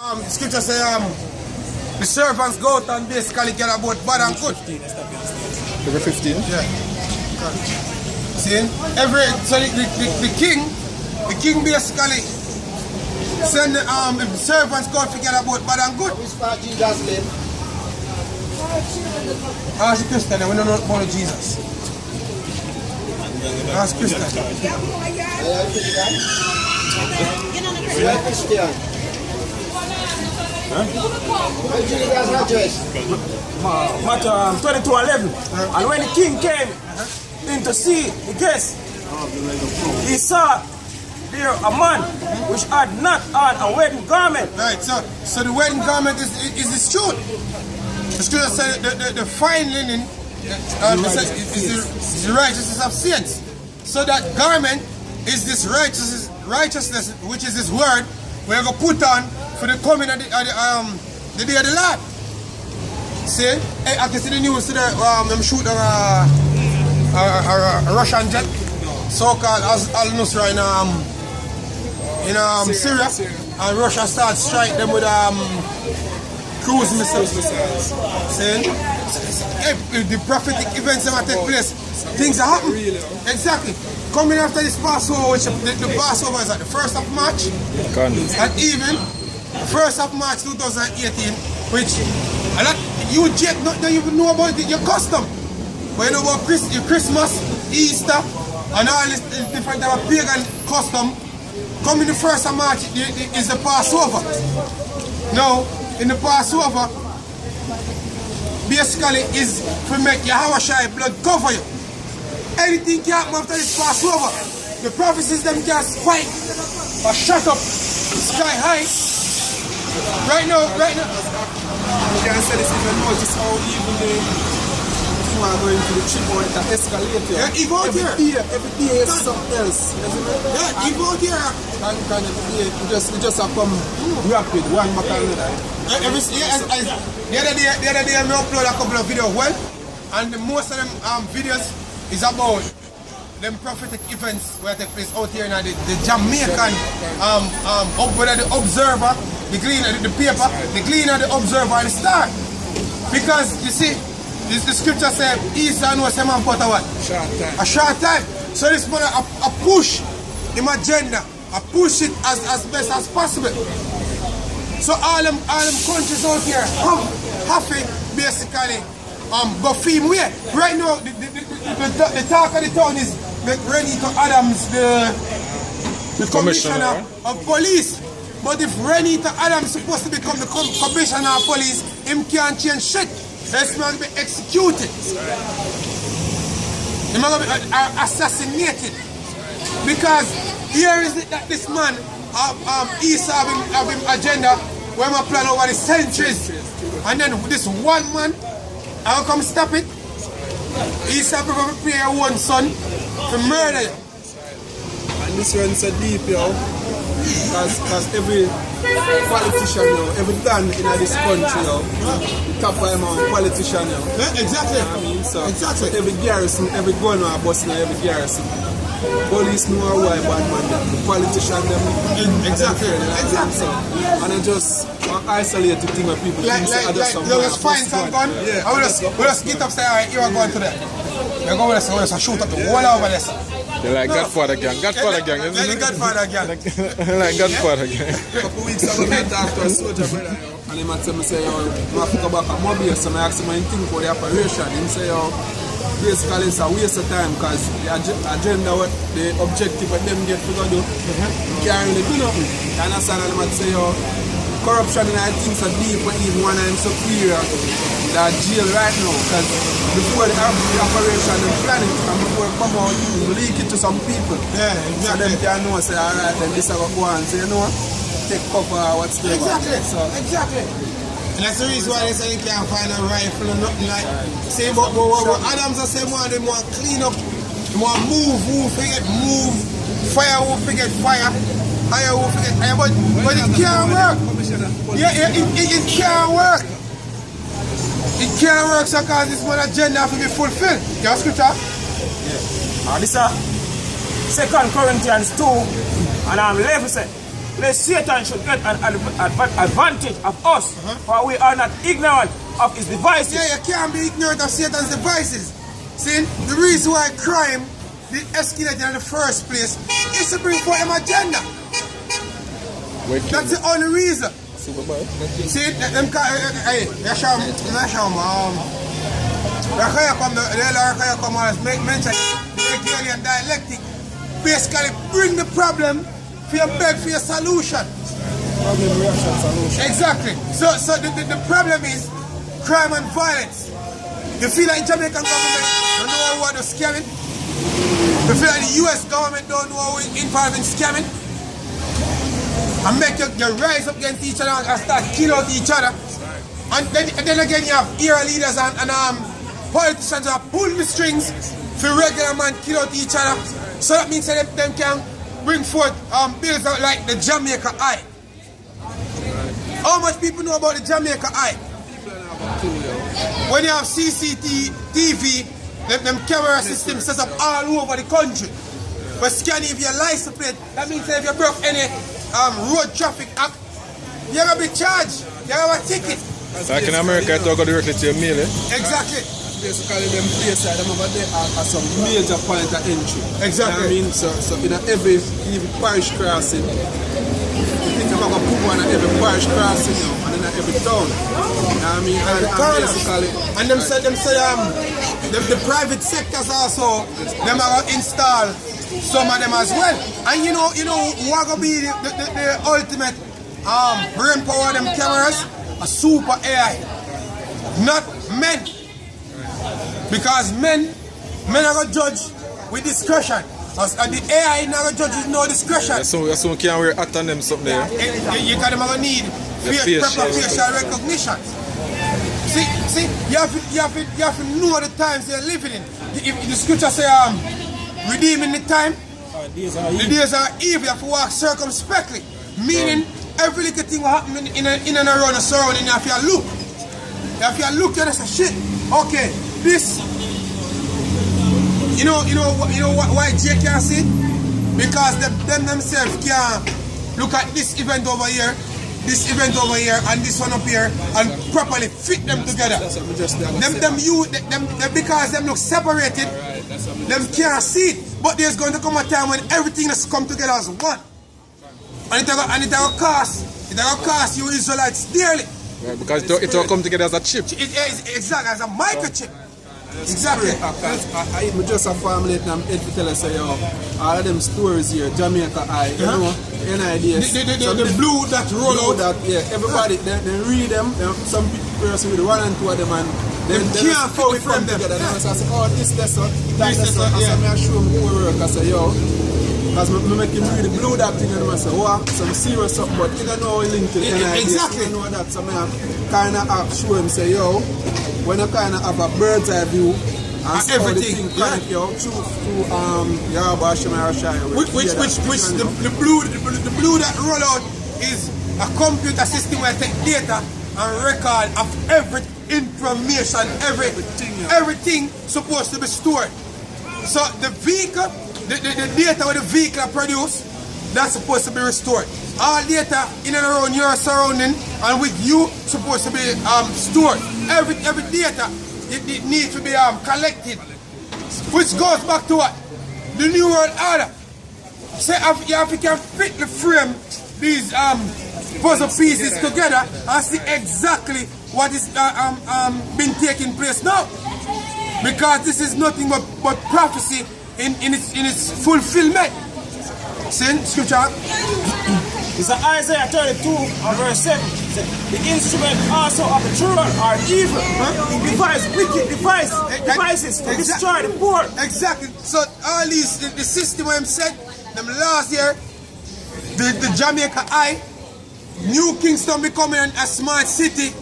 Scripture say the servants go out and basically get about bad and good. Every 15? Yeah. See, so the king basically send the servants go to get about bad and good. Which part Jesus live? Ask Christian, we don't know about Jesus. Ask Christian. You are Christian. Where Jesus address? Matthew 22:11. And when the king came in to see the guest, he saw there a man which had not on a wedding garment. Right, so the wedding garment is this truth. The scripture says the fine linen is the righteousness of saints. So that garment is this righteousness, which is this word we're going to put on for the coming of the day of the Lord. See, I can see the news today, them shooting a Russian jet, so-called Al-Nusra in Syria, and Russia starts strike them with cruise missiles. See, if the prophetic events that take place, things are happening. Exactly. Coming after this Passover, which the Passover is at the 1st of March, and even the 1st of March 2018, which a lot you don't even know about your custom. But you know about your Christmas, Easter, and all this different type of pagan custom. Coming the 1st of March is the Passover. Now, in the Passover, basically is to make Yahushua blood cover you. Anything can happen after this Passover. The prophecies them can spike or shut up sky high. Right now. You can say this if you notice how even the people are going to the trip or it escalates. Yeah, even out here. Every day is something else. Yeah, even out here. It just come rapid, one back another. The other day I upload a couple of videos, and most of them videos is about them prophetic events where take place out here in the Jamaican whether the Observer, the Gleaner, the paper, the Gleaner, the Observer, and the Star. Because you see, the scripture says Esau knows a man put a what? A short time. So this man a push him agenda, a push it as best as possible. So all them countries out here have to basically go film way. Right now the talk of the town is Renito Adams, the commissioner of police. But if Renito Adams is supposed to become the commissioner of police, him can't change shit. This man be executed. He might be assassinated. Because here is it that this man Esau have him agenda where we plan over the centuries. And then this one man, how come stop it? Esau prepare one son to murder you. And this one so deep, yo. Because every politician, yo, every dan in this country, yo, the top of them are politician, yo. Yeah, exactly. I mean, so exactly. Every garrison, every gun or bus in every garrison. Police know why bad man them. The politician them. Exactly. So, and I just isolated thing where people think like let's find some gun. Yeah. I will just get up say, alright, you are going to there. We're going to shoot up the wall over there. They're like Godfather gang, isn't it? Like Godfather gang. Like Godfather gang. A couple weeks ago, I talked to a soldier brother, and he might tell me, say, yo, I have to go back at Mobile, so I asked him what he think about the operation. He say, yo, basically it's a waste of time because the agenda, what the objective what them get to go do, you can't really do nothing. You understand? And I might say, yo, corruption in I think so deep, but even one of them superior, they're jail right now because before the operation, they plan it, and before it come out, you leak it to some people. Yeah, exactly. So them can know, say, alright, then this is going to go on, so you know, take cover, what's the Exactly. So, Exactly. And that's the reason why they say you can't find a rifle or nothing like. Say, but Adams are saying they want clean up, they want move, forget move, fire, forget fire, hire, forget hire, but it can't work. Yeah, it can't work. It can't work so because this one agenda have to be fulfilled. You have scripture? yeah. This is 2 Corinthians 2 and 11 say, place Satan should get an advantage of us, for we are not ignorant of his devices. Yeah, you can't be ignorant of Satan's devices. See, the reason why crime did escalate in the first place is to bring forth an agenda. That's the only reason. See, them mention the Hegelian dialectic. Basically, bring the problem for your beg for your solution. Problem, reaction, solution. Exactly. So the problem is crime and violence. You feel like Jamaican government don't know what they're scamming? You feel like the US government don't know how we're involved in scamming? And make you rise up against each other and start killing out each other. And then again you have era leaders and politicians who are pulling the strings for regular man kill out each other. So that means that them can bring forth bills out like the Jamaica Eye. How much people know about the Jamaica Eye? When you have CCTV, them camera systems set up all over the country. But scanning if your license plate, that means that if you broke any road traffic act, you're going to be charged. You have a ticket. Like in America, it will go directly to your mail, eh? Exactly. Basically, them places them over there are some major point of entry. Exactly. You know what I mean? So in every parish crossing, you think I'm going to put one at every parish crossing now, and in every town. You know what I mean? And basically, and them say the private sectors also, them are going to install some of them as well. And you know what going to be the ultimate brain power of them cameras? A super AI. Not men. Because men are going to judge with discretion. And the AI not going to judge with no discretion. So can we act on them something there? You got them going to need proper facial recognition. See, you have to know the times they're living in. If the scripture say redeeming the time, the days are evil. You have to walk circumspectly. Meaning every little thing will happen in and around the surrounding. You have to look. You have to look and say, shit, okay, this, you know why Jay can't see? Because them themselves can look at this event over here, and this one up here, and properly fit them together. Because them look separated, them can't see it. But there's going to come a time when everything has come together as one. And it will cost you Israelites dearly. Right, because it will come together as a chip. Exactly, as a microchip. Exactly. I just a family and I'm to tell us, all of them stories here, Jamaica Eye, you know, any ideas? The blue that roll out. Yeah, everybody, they read them, some person with 1 and 2 of them, and they can't fit from them. Together. So I say, oh, this lesson, that lesson. I say, I show them who work. I say, yo, because I make him read the blue that thing and I say, wow, some serious something, but he don't know how link to it. Exactly. He don't know that, so I kind of show him, say, yo, when you kind of have a bird's eye view and see everything connect you through Yaraba, Shemara, Shire. Which the blue that roll out is a computer system where take data and record of every information, everything supposed to be stored. So the vehicle, the data where the vehicle produce, that's supposed to be restored. All data in and around your surrounding and with you supposed to be stored. Every data it needs to be collected, which goes back to what? The New World Order. Say if you can fit the frame these puzzle pieces together and see exactly what is been taking place now. Because this is nothing but prophecy in its fulfillment. See, scripture. It's Isaiah 32 verse 7. The instrument also of the children are evil. It devises wicked devices to destroy the poor. Exactly. So all these, the system I'm said, them last year, the Jamaica Eye, New Kingston becoming a smart city,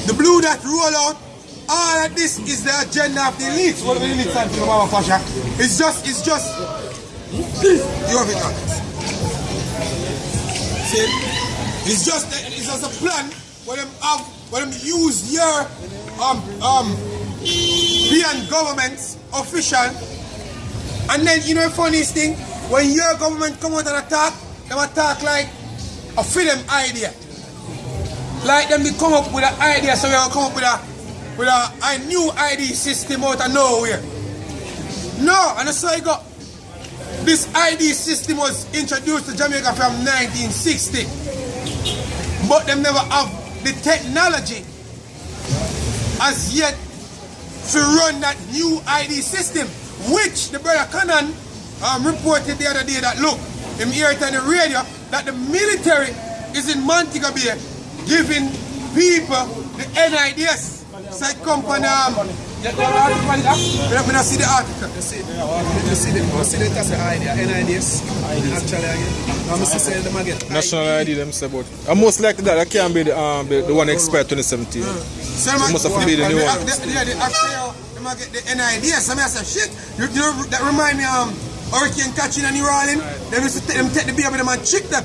the blue that roll out, all of this is the agenda of the elites. What do the elites stand for, Mama Pasha? It's just, you have it on. See? It's just a plan where them use your beyond government's official, and then you know the funniest thing, when your government come out and attack, them a talk like a freedom idea. Like them they come up with an idea, so we will come up with a new ID system out of nowhere. No, and that's how it got. This ID system was introduced to Jamaica from 1960. But them never have the technology as yet to run that new ID system, which the brother Cannon reported the other day that look, him hear it on the radio that the military is in Montego Bay giving people the NIDs. So it come from let me see the article. You see the that's the idea, NIDs. Actually, I'm say them again. National ID them say about. And most likely that can be the one expired 2017. So it must have to be the new one. Yeah, the actual them get the NIDs. Some say shit. You know that remind me Hurricane catching and New Orleans. Them used to take the baby them and trick them.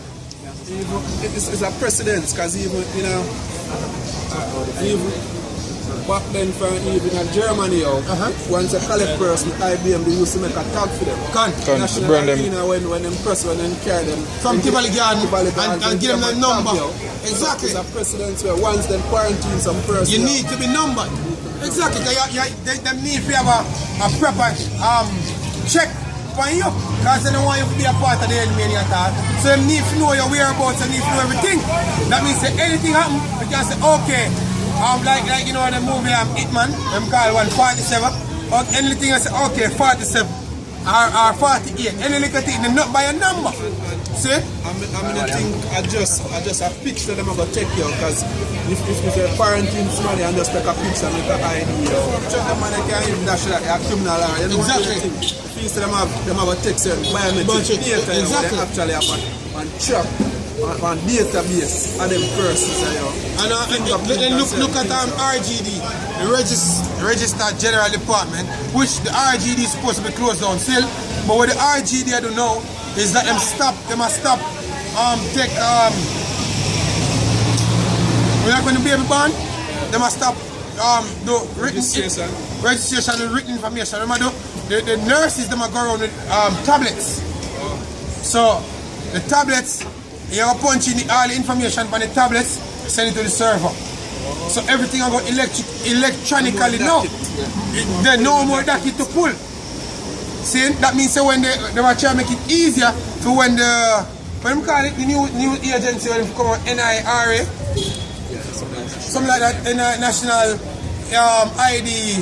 It's a precedent because even back then from even in Germany once a collect person IBM they used to make a tag for them. National ID when them press when them carry them from Tivoli Garden and give them the number. Exactly. It's a precedent where once them quarantine some person. You need to be numbered. Exactly. They need to have a proper check for you because they don't want you to be a part of the enemy at all. So they need to know your whereabouts and need to know everything. That means that anything happen, you can say okay. Like you know the movie Hitman, them call 147. Or anything I say, okay, 47 or 48. Any little thing, they not by a number. See? I think I just a picture them about check you because if you're quarantine somebody and just take a picture make an ID check them and they can't even dash like a criminal or you know exactly. If you see them have a text biometric data exactly. They actually have on track. On database and them persons and look at RGD, the Registered General Department, which the RGD is supposed to be closed down still, but what the RGD I don't know is that they must stop take when the baby born, they must stop do registration and written information. Remember the nurses them are go around with tablets. So the tablets you have punch in all the information on the tablets, send it to the server. So everything I got electronically now. There's no more docket to pull. See, that means when they were trying to make it easier for when them call it the new agency when they come out NIRA, something like that, National ID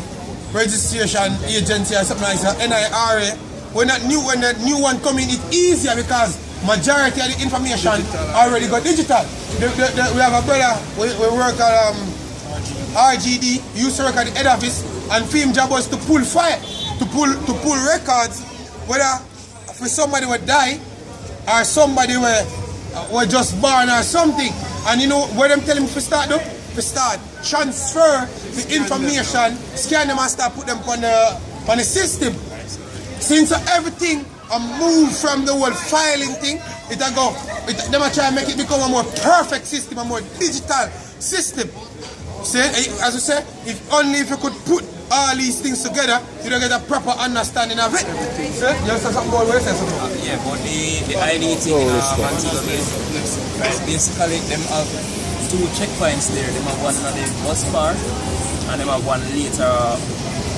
Registration Agency or something like that, NIRA. When that new one come in, it's easier because majority of the information already got digital. We have a brother, we work at RGD, used to work at the head office, and film job was to pull file, to pull records, whether for somebody would die or somebody were just born or something. And you know what I'm telling them to start though? To start transfer the information, scan them and start put them on the system. Since everything move from the whole filing thing, they might try to make it become a more perfect system, a more digital system. See, as I say, if you could put all these things together, you don't get a proper understanding of it. See? You say something about what you say something? Yeah, but the ID thing in Montego Bay, basically them have two checkpoints there. They have one on the bus bar and they have one later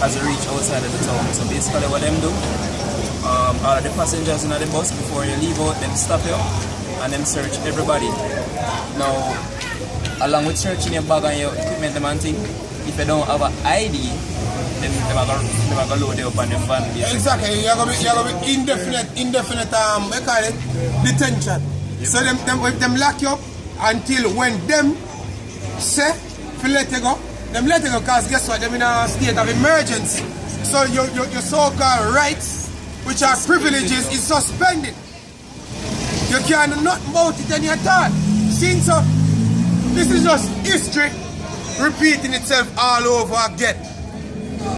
as you reach outside of the town. So basically what them do, all of the passengers in the bus before you leave out, them stop you and them search everybody. Now, along with searching your bag and your equipment and thing, if you don't have an ID, then they're going to load you up on the van. Exactly, you're going to be indefinite, we call it, detention. Yep. So them lock you up until when them say, if let you go, them let you go because guess what, they're in a state of emergency. So your so-called rights, which are privileges, is suspended. You can't do nothing about it any at all. Since this is just history repeating itself all over again.